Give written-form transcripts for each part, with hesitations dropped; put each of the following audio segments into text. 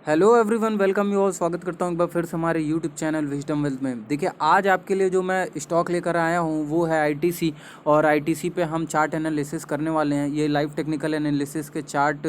Hello everyone, welcome you all. स्वागत करता हूँ एक बार फिर से हमारे यूट्यूब चैनल विजडम वेल्थ में। देखिए, आज आपके लिए जो मैं स्टॉक लेकर आया हूँ वो है आईटीसी। और आईटीसी पे हम चार्ट एनालिसिस करने वाले हैं। ये लाइव टेक्निकल एनालिसिस के चार्ट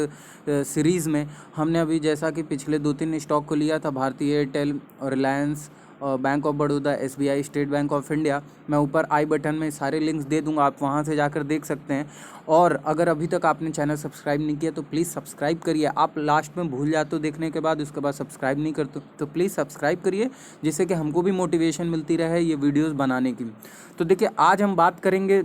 सीरीज़ में हमने अभी जैसा कि पिछले 2-3 स्टॉक को लिया था, भारतीय एयरटेल और रिलायंस और bank of Baroda, SBI, state bank of India. मैं ऊपर आई बटन में सारे लिंक्स दे दूंगा, आप वहां से जाकर देख सकते हैं। और अगर अभी तक आपने चैनल सब्सक्राइब नहीं किया तो प्लीज़ सब्सक्राइब करिए। आप लास्ट में भूल जाते हो देखने के बाद, उसके बाद सब्सक्राइब नहीं करते तो प्लीज़ सब्सक्राइब करिए, जिससे कि हमको भी मोटिवेशन मिलती रहे ये वीडियोस बनाने की। तो देखिए, आज हम बात करेंगे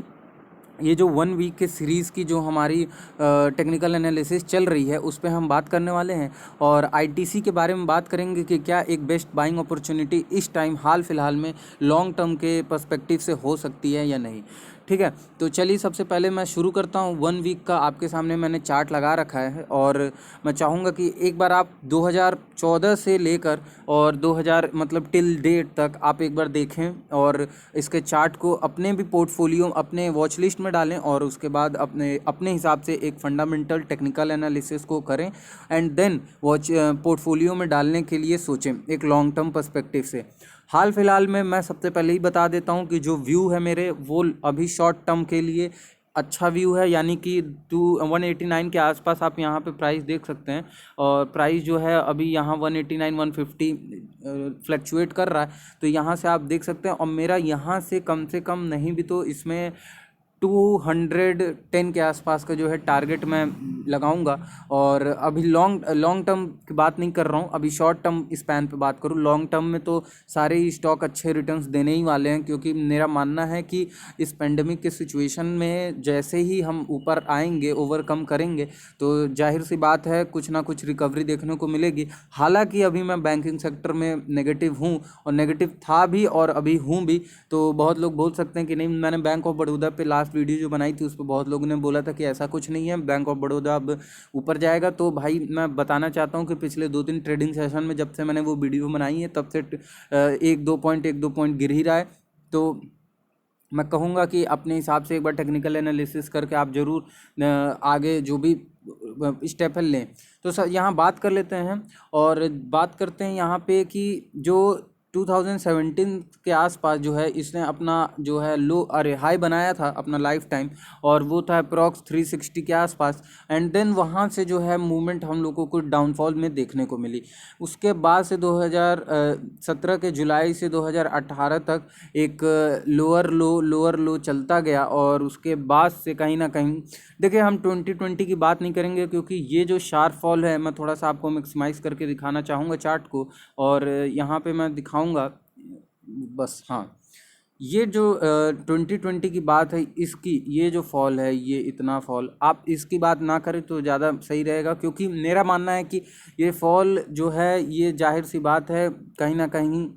ये जो 1 वीक के सीरीज़ की जो हमारी टेक्निकल एनालिसिस चल रही है उस पे हम बात करने वाले हैं। और आईटीसी के बारे में बात करेंगे कि क्या एक बेस्ट बाइंग अपॉर्चुनिटी इस टाइम हाल फिलहाल में लॉन्ग टर्म के पर्सपेक्टिव से हो सकती है या नहीं। ठीक है, तो चलिए सबसे पहले मैं शुरू करता हूँ। 1 वीक का आपके सामने मैंने चार्ट लगा रखा है और मैं चाहूँगा कि एक बार आप 2014 से लेकर और 2000 मतलब टिल डेट तक आप एक बार देखें और इसके चार्ट को अपने भी पोर्टफोलियो, अपने वॉच लिस्ट में डालें और उसके बाद अपने अपने हिसाब से एक फंडामेंटल टेक्निकल एनालिसिस को करें एंड देन वॉच पोर्टफोलियो में डालने के लिए सोचें एक लॉन्ग टर्म पर्सपेक्टिव से। हाल फिलहाल में मैं सबसे पहले ही बता देता हूं कि जो व्यू है मेरे वो अभी शॉर्ट टर्म के लिए अच्छा व्यू है, यानी कि 189 के आसपास आप यहाँ पे प्राइस देख सकते हैं। और प्राइस जो है अभी यहाँ 189 150 फ्लक्चुएट कर रहा है, तो यहाँ से आप देख सकते हैं। और मेरा यहाँ से कम नहीं भी तो इसमें 210 के आसपास का जो है टारगेट मैं लगाऊंगा। और अभी लॉन्ग टर्म की बात नहीं कर रहा हूँ, अभी शॉर्ट टर्म स्पैन पे बात करूँ। लॉन्ग टर्म में तो सारे ही स्टॉक अच्छे रिटर्न्स देने ही वाले हैं, क्योंकि मेरा मानना है कि इस पेंडेमिक के सिचुएशन में जैसे ही हम ऊपर आएंगे, ओवरकम करेंगे, तो जाहिर सी बात है कुछ ना कुछ रिकवरी देखने को मिलेगी। हालांकि अभी मैं बैंकिंग सेक्टर में नेगेटिव हूँ और नेगेटिव था भी और अभी हूँ भी। तो बहुत लोग बोल सकते हैं कि नहीं, मैंने बैंक ऑफ बड़ौदा पे लास्ट वीडियो जो बनाई थी उस पर बहुत लोगों ने बोला था कि ऐसा कुछ नहीं है, बैंक ऑफ बड़ौदा अब ऊपर जाएगा। तो भाई मैं बताना चाहता हूँ कि पिछले 2-3 ट्रेडिंग सेशन में जब से मैंने वो वीडियो बनाई है तब से 1-2 पॉइंट गिर ही रहा है। तो मैं कहूँगा कि अपने हिसाब से एक बार टेक्निकल एनालिसिस करके आप ज़रूर आगे जो भी स्टेप है लें। तो सर यहाँ बात कर लेते हैं और बात करते हैं यहाँ पे कि जो 2017 के आसपास जो है इसने अपना जो है हाई बनाया था अपना लाइफ टाइम, और वो था अप्रॉक्स 360 के आसपास। एंड देन वहाँ से जो है मूवमेंट हम लोगों को डाउनफॉल में देखने को मिली। उसके बाद से 2017 के जुलाई से 2018 तक एक लोअर लो चलता गया। और उसके बाद से कहीं ना कहीं देखिए, हम 2020 की बात नहीं करेंगे क्योंकि ये जो शार्प फॉल है मैं थोड़ा सा आपको मैक्सिमाइज़ करके दिखाना चाहूँगा चार्ट को। और यहाँ पे मैं दिखाऊँगा बस। हाँ, ये जो 2020 की बात है, इसकी ये जो फॉल है, ये इतना फॉल आप इसकी बात ना करें तो ज़्यादा सही रहेगा, क्योंकि मेरा मानना है कि ये फॉल जो है ये जाहिर सी बात है कहीं ना कहीं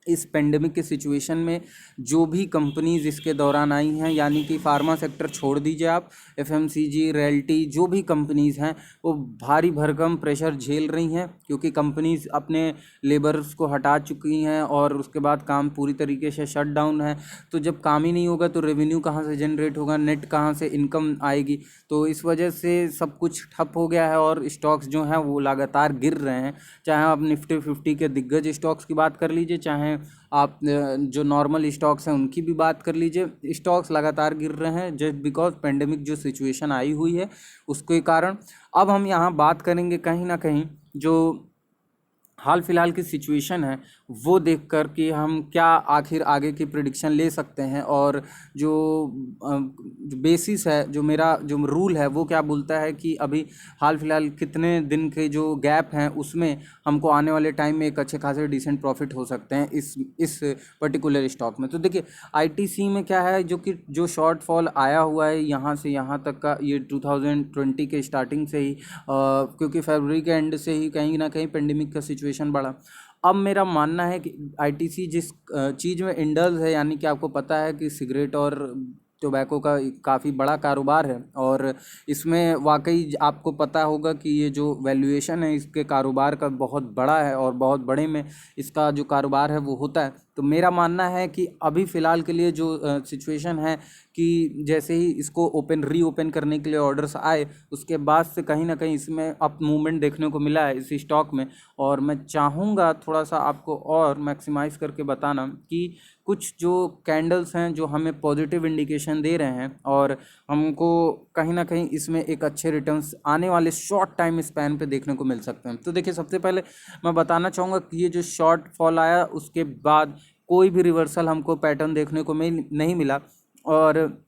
इस पेंडेमिक के सिचुएशन में जो भी कंपनीज इसके दौरान आई हैं, यानी कि फार्मा सेक्टर छोड़ दीजिए आप, एफएमसीजी, रियल्टी, जो भी कंपनीज हैं वो भारी भरकम प्रेशर झेल रही हैं, क्योंकि कंपनीज अपने लेबर्स को हटा चुकी हैं और उसके बाद काम पूरी तरीके से शट डाउन है। तो जब काम ही नहीं होगा तो रेवेन्यू कहाँ से जनरेट होगा, नेट कहाँ से इनकम आएगी। तो इस वजह से सब कुछ ठप हो गया है और स्टॉक्स जो हैं वो लगातार गिर रहे हैं। चाहे आप निफ्टी 50 के दिग्गज स्टॉक्स की बात कर लीजिए, चाहे आप जो नॉर्मल स्टॉक्स हैं उनकी भी बात कर लीजिए, स्टॉक्स लगातार गिर रहे हैं जस्ट बिकॉज पेंडेमिक जो सिचुएशन आई हुई है उसके कारण। अब हम यहाँ बात करेंगे कहीं ना कहीं जो हाल फिलहाल की सिचुएशन है वो देख कर कि हम क्या आखिर आगे की प्रिडिक्शन ले सकते हैं। और जो बेसिस है, जो मेरा जो रूल है वो क्या बोलता है कि अभी हाल फिलहाल कितने दिन के जो गैप हैं उसमें हमको आने वाले टाइम में एक अच्छे खासे डिसेंट प्रॉफिट हो सकते हैं इस पर्टिकुलर स्टॉक में। तो देखिए, आईटीसी में क्या है, जो कि जो शॉर्टफॉल आया हुआ है यहाँ से यहाँ तक का, ये 2020 के स्टार्टिंग से ही क्योंकि फरवरी के एंड से ही कहीं ना कहीं पेंडेमिक का सिचुएशन बढ़ा। अब मेरा मानना है कि आईटीसी जिस चीज़ में इंडल्ज है, यानी कि आपको पता है कि सिगरेट और टोबैको का काफ़ी बड़ा कारोबार है, और इसमें वाकई आपको पता होगा कि ये जो वैल्यूएशन है इसके कारोबार का बहुत बड़ा है और बहुत बड़े में इसका जो कारोबार है वो होता है। तो मेरा मानना है कि अभी फ़िलहाल के लिए जो सिचुएशन है कि जैसे ही इसको रीओपन करने के लिए ऑर्डर्स आए, उसके बाद से कहीं ना कहीं इसमें अप मूवमेंट देखने को मिला है इस स्टॉक में। और मैं चाहूँगा थोड़ा सा आपको और मैक्सिमाइज़ करके बताना कि कुछ जो कैंडल्स हैं जो हमें पॉजिटिव इंडिकेशन दे रहे हैं और हमको कहीं ना कहीं इसमें एक अच्छे रिटर्न्स आने वाले शॉर्ट टाइम स्पैन पे देखने को मिल सकते हैं। तो देखिए, सबसे पहले मैं बताना चाहूँगा कि ये जो शॉर्ट फॉल आया उसके बाद कोई भी रिवर्सल हमको पैटर्न देखने को नहीं मिला। और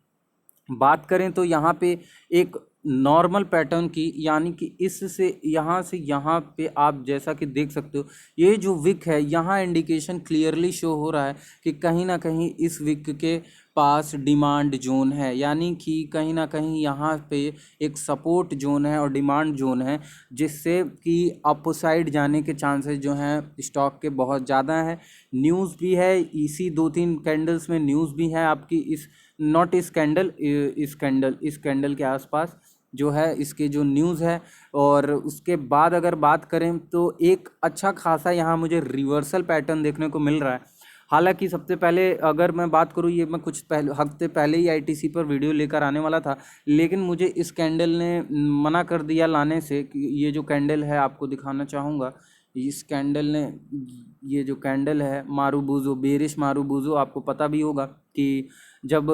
बात करें तो यहाँ पे एक नॉर्मल पैटर्न की, यानी कि इससे यहाँ से यहाँ पे आप जैसा कि देख सकते हो, ये जो विक है यहाँ इंडिकेशन क्लियरली शो हो रहा है कि कहीं ना कहीं इस विक के पास डिमांड जोन है, यानी कि कहीं ना कहीं यहाँ पे एक सपोर्ट जोन है और डिमांड जोन है, जिससे कि अपसाइड जाने के चांसेस जो हैं स्टॉक के बहुत ज़्यादा हैं। न्यूज़ भी है, इसी 2-3 कैंडल्स में न्यूज़ भी है आपकी, इस नॉट इस कैंडल के आसपास जो है इसके जो न्यूज़ है। और उसके बाद अगर बात करें तो एक अच्छा खासा यहाँ मुझे रिवर्सल पैटर्न देखने को मिल रहा है। हालांकि सबसे पहले अगर मैं बात करूँ, ये मैं कुछ हफ्ते पहले ही आईटीसी पर वीडियो लेकर आने वाला था, लेकिन मुझे इस कैंडल ने मना कर दिया लाने से। कि ये जो कैंडल है आपको दिखाना चाहूँगा, इस कैंडल ने, ये जो कैंडल है मारुबुजो, बेरिश मारुबुजो, आपको पता भी होगा कि जब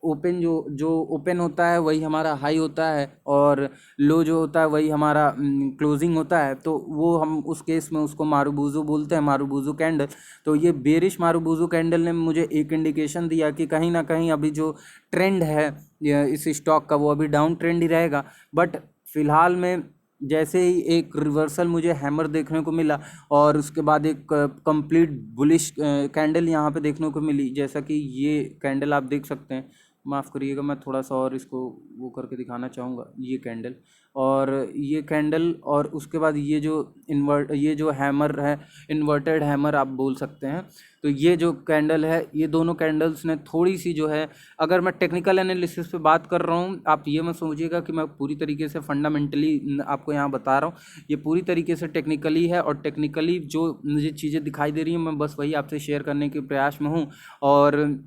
ओपन जो ओपन होता है वही हमारा हाई होता है और लो जो होता है वही हमारा क्लोजिंग होता है। तो वो हम उस केस में उसको मारुबुजो बोलते हैं, मारुबुजो कैंडल। तो ये बेरिश मारुबुजो कैंडल ने मुझे एक इंडिकेशन दिया कि कहीं ना कहीं अभी जो ट्रेंड है इस स्टॉक का वो अभी डाउन ट्रेंड ही रहेगा। बट फिलहाल में जैसे ही एक रिवर्सल मुझे हैमर देखने को मिला और उसके बाद एक कंप्लीट बुलिश कैंडल यहाँ पे देखने को मिली, जैसा कि ये कैंडल आप देख सकते हैं। माफ़ करिएगा, मैं थोड़ा सा और इसको वो करके दिखाना चाहूँगा, ये कैंडल और ये कैंडल, और उसके बाद ये जो हैमर है, इन्वर्टेड हैमर आप बोल सकते हैं। तो ये जो कैंडल है, ये दोनों कैंडल्स ने थोड़ी सी जो है, अगर मैं टेक्निकल एनालिसिस पे बात कर रहा हूँ, आप ये मत समझिएगा कि मैं पूरी तरीके से फंडामेंटली आपको यहाँ बता रहा हूँ, ये पूरी तरीके से टेक्निकली है और टेक्निकली जो मुझे चीज़ें दिखाई दे रही हैं मैं बस वही आपसे शेयर करने के प्रयास में हूँ। और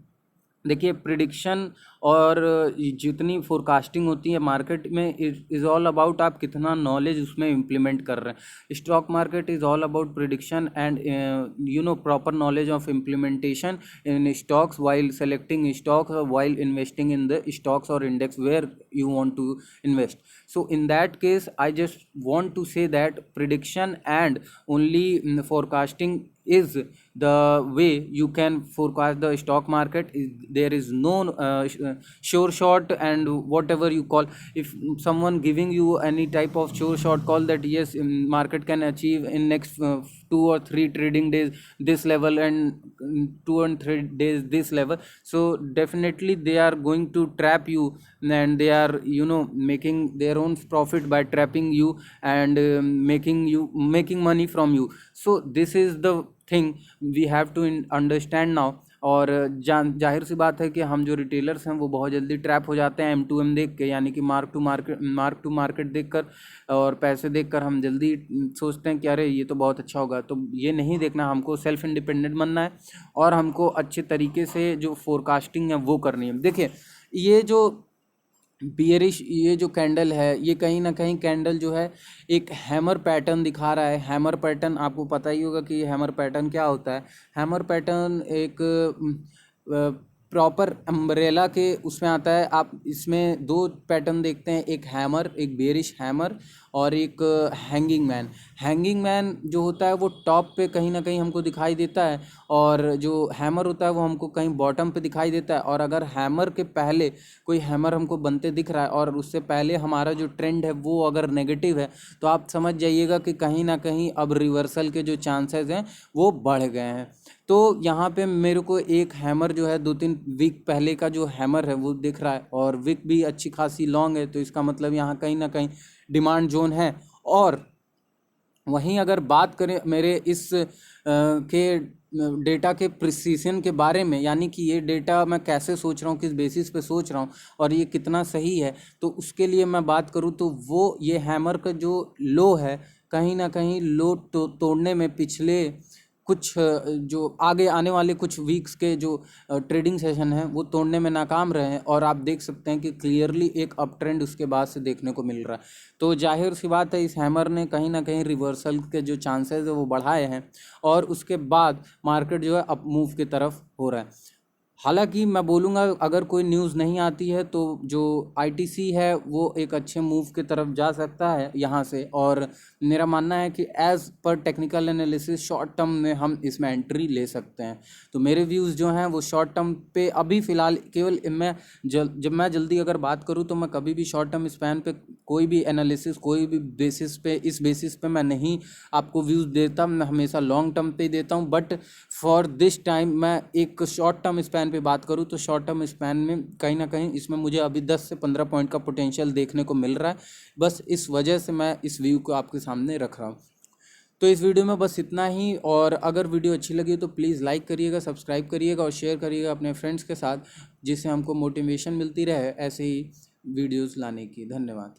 देखिए, प्रिडिक्शन और जितनी फोरकास्टिंग होती है मार्केट में इज़ ऑल अबाउट आप कितना नॉलेज उसमें इम्प्लीमेंट कर रहे हैं। Stock market is all about prediction and proper knowledge of implementation in stocks while selecting stocks, while investing in the stocks और index where you want to invest. So in that case I just want to say that prediction and only forecasting is the way you can forecast the stock market. There is no sure shot and whatever you call, if someone giving you any type of sure shot call that yes, market can achieve in next 2 or 3 trading days this level and 2 and 3 days this level, so definitely they are going to trap you and they are making their own profit by trapping you and making money from you. So this is the thing we have to understand now. और जाहिर सी बात है कि हम जो retailers हैं वो बहुत जल्दी ट्रैप हो जाते हैं M2M देख के, यानी कि मार्क टू मार्केट देखकर और पैसे देखकर हम जल्दी सोचते हैं कि अरे ये तो बहुत अच्छा होगा। तो ये नहीं देखना, हमको सेल्फ इंडिपेंडेंट बनना है और हमको अच्छे तरीके से जो फोरकास्टिंग है वो करनी है। देखिए, ये जो बियरिश ये जो कैंडल है, ये कहीं ना कहीं कैंडल जो है एक हैमर पैटर्न दिखा रहा है। हैमर पैटर्न आपको पता ही होगा कि हैमर पैटर्न क्या होता है। हैमर पैटर्न एक प्रॉपर अम्ब्रेला के उसमें आता है। आप इसमें 2 पैटर्न देखते हैं, एक हैमर, एक बेरिश हैमर और एक हैंगिंग मैन। हैंगिंग मैन जो होता है वो टॉप पे कहीं ना कहीं हमको दिखाई देता है और जो हैमर होता है वो हमको कहीं बॉटम पे दिखाई देता है। और अगर हैमर के पहले कोई हैमर हमको बनते दिख रहा है और उससे पहले हमारा जो ट्रेंड है वो अगर नेगेटिव है, तो आप समझ जाइएगा कि कहीं ना कहीं अब रिवर्सल के जो चांसेस हैं वो बढ़ गए हैं। तो यहाँ पे मेरे को एक हैमर जो है 2-3 वीक पहले का जो हैमर है वो दिख रहा है और वीक भी अच्छी खासी लॉन्ग है, तो इसका मतलब यहाँ कहीं ना कहीं डिमांड जोन है। और वहीं अगर बात करें मेरे इस के डेटा के प्रिसीजन के बारे में, यानी कि ये डेटा मैं कैसे सोच रहा हूँ, किस बेसिस पे सोच रहा हूँ और ये कितना सही है, तो उसके लिए मैं बात करूँ तो वो ये हैमर का जो लो है कहीं ना कहीं लो तोड़ने में पिछले कुछ जो आगे आने वाले कुछ वीक्स के जो ट्रेडिंग सेशन हैं वो तोड़ने में नाकाम रहे हैं, और आप देख सकते हैं कि क्लियरली एक अप ट्रेंड उसके बाद से देखने को मिल रहा है। तो जाहिर सी बात है इस हैमर ने कहीं ना कहीं रिवर्सल के जो चांसेस है वो बढ़ाए हैं, और उसके बाद मार्केट जो है अप मूव की तरफ हो रहा है। हालांकि मैं बोलूँगा अगर कोई न्यूज़ नहीं आती है तो जो आईटीसी है वो एक अच्छे मूव की तरफ जा सकता है यहाँ से, और मेरा मानना है कि as per technical analysis short term में हम इसमें एंट्री ले सकते हैं। तो मेरे व्यूज़ जो हैं वो शॉर्ट टर्म पे अभी फ़िलहाल केवल मैं जब मैं जल्दी अगर बात करूँ तो मैं कभी भी शॉर्ट टर्म स्पैन पे कोई भी एनालिसिस कोई भी बेसिस पे इस बेसिस पे मैं नहीं आपको व्यूज़ देता, मैं हमेशा लॉन्ग टर्म पे ही देता हूँ। बट फॉर दिस टाइम मैं एक शॉर्ट टर्म स्पैन पे बात करूँ तो शॉर्ट टर्म स्पैन में कहीं ना कहीं इसमें मुझे अभी 10 से 15 पॉइंट का पोटेंशियल देखने को मिल रहा है। बस इस वजह से मैं इस व्यू को आपके सामने रख रहा हूँ। तो इस वीडियो में बस इतना ही, और अगर वीडियो अच्छी लगी तो प्लीज़ लाइक करिएगा, सब्सक्राइब करिएगा और शेयर करिएगा अपने फ्रेंड्स के साथ, जिससे हमको मोटिवेशन मिलती रहे ऐसे ही वीडियोज़ लाने की। धन्यवाद।